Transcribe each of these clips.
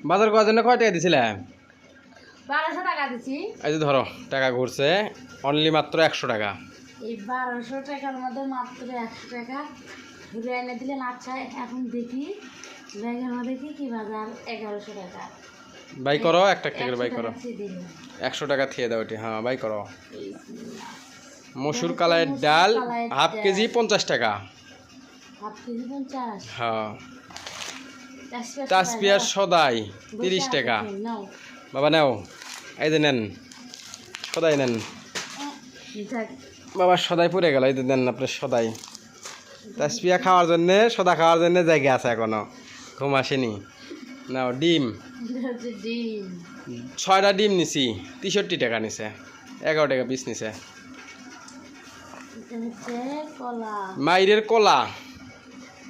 বাজার করার জন্য কয় টাকা দিছিলে? 1200 টাকা দিছি। এই যে ধরো টাকা ঘুরছে অনলি মাত্র 100 টাকা। এই 1200 টাকার মধ্যে মাত্র 100 টাকা ঘুরে এনে দিলেন। আচ্ছা এখন দেখি ব্যাগের মধ্যে কি বাজার 1100 টাকা। বাই করো একটা করে বাই করো। 100 100 টাকা থিয়ে দাও এটি। হ্যাঁ বাই করো। মসুর কালাইয়ের ডাল হাফ কেজি 50 টাকা। Half KG 50। হ্যাঁ তাসপিয়ার সদাই 30 টাকা। বাবা নাও এই যে নেন সদাই নেন। বাবা সদাই পড়ে গেল, এই যে দেন আপনার সদাই। তাসপিয়া খাওয়ার জন্যে সদা খাওয়ার জন্য জায়গা আছে এখনো, ঘুম আসেনি। নাও ডিম 6টা ডিম নিছি 63 টাকা নিছে, 11 টাকা পিস নিছে। মাইরের কলা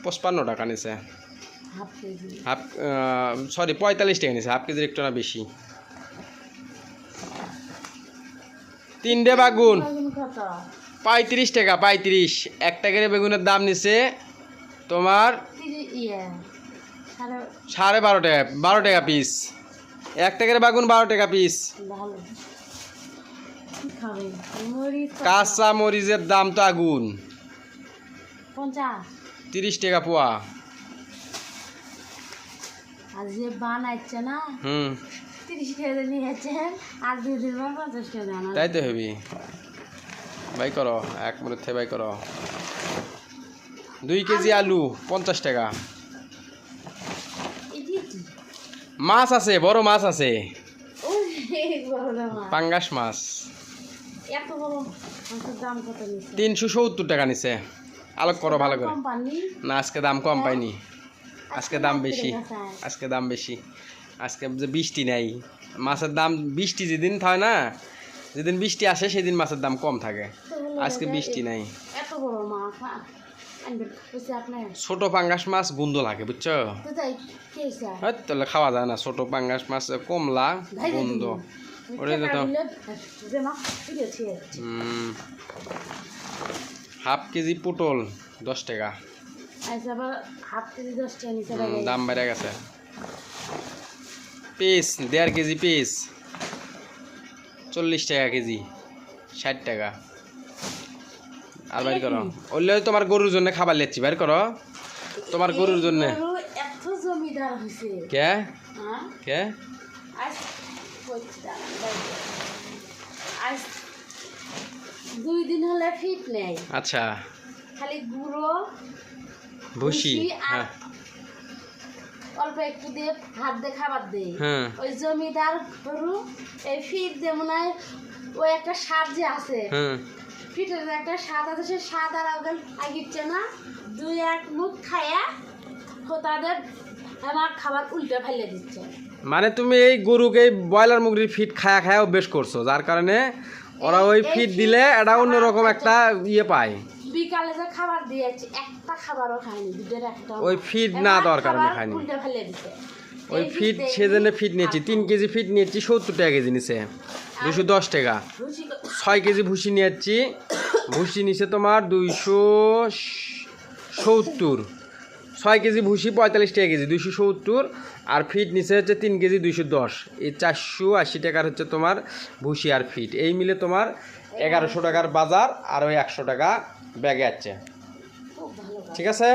55 টাকা নিছে, হাফ সরি 45 টাকা নিছে, হাফ কেজির একটু না বেশি। 3টে বেগুন 35 টাকা, 35। 1 টাকার বেগুনের দাম নিছে তোমার 12.5 টাকা, 12 টাকা পিস। 1 টাকার বেগুন 12 টাকা পিস। কাঁচা মরিচের দাম তো আগুন, 30 টাকা পোয়া। তাই তো হবি। বাই করো, এক মিনিট বাই করো। 2 কেজি আলু 50 টাকা। মাছ আছে, বড় মাছ আছে, পাঙ্গাস মাছ 370 টাকা নিছে। আলোক করো ভালো করে। না আজকে দাম কম পাইনি, আজকে দাম বেশি, আজকে দাম বেশি। আজকে যে বৃষ্টি নাই, মাছের দাম বৃষ্টি যেদিন হয় না, যেদিন বৃষ্টি আসে সেদিন মাছের দাম কম থাকে। আজকে বৃষ্টি নাই। ছোট পাঙ্গাস মাছ গুন্দ লাগে বুঝছো, তাহলে খাওয়া যায় না। ছোট পাঙ্গাস মাছ কমলা গুন্দ। হাফ কেজি পটল 10 টাকা, দাম বেড়ে গেছে। পিস 1.5 কেজি পিস 40 টাকা কেজি, 60 টাকা। আর বাইর করো, ওইলে তোমার গরুর জন্য খাবার লেচ্ছি, বাইর করো তোমার গরুর জন্য। কে কে 2 দিন হলে ফিট নেই। আচ্ছা খালি গুঁড়ো ভুসি আর অল্প একটু দিয়ে হাত দিয়ে খাবার দেয়। ওই জমিদার গরু এই ফিট দিয়ে মনে হয় ওই একটা স্বাদ যে আছে, ফিটের একটা স্বাদ আছে, সে স্বাদ আর আগিচ্ছে না। 2-1 মুখ খায়া তাদের আমার খাবার উল্টে ফেলে দিচ্ছে। মানে তুমি এই গরুকে ব্রয়লার মুরগির ফিট খায়া খায়া অভ্যেস করছো, যার কারণে ওরা ওই ফিট দিলে এটা অন্যরকম একটা ইয়ে পায়। বিকালে যে খাবার দিয়েছি একটা খাবারও খায়নি, দুধের একটা ওই ফিট না দেওয়ার কারণে খায়নি। উল্টে ফেলে দিচ্ছে ওই ফিট সেজন্য ফিট নিয়েছি। 3 কেজি ফিট নিয়েছি 70 টাকা কেজি নিছে, 210 টাকা। 6 কেজি ভুসি নিয়েছি, ভুসি নিছে তোমার 270। 6 কেজি ভুসি 45 টাকা কেজি, 270। আর ফিট নিচে হচ্ছে 3 কেজি 210। এই 480 টাকার হচ্ছে তোমার ভুসি আর ফিট। এই মিলে তোমার 1100 টাকার বাজার, আর ওই 100 টাকা ব্যাগে আছে। ঠিক আছে।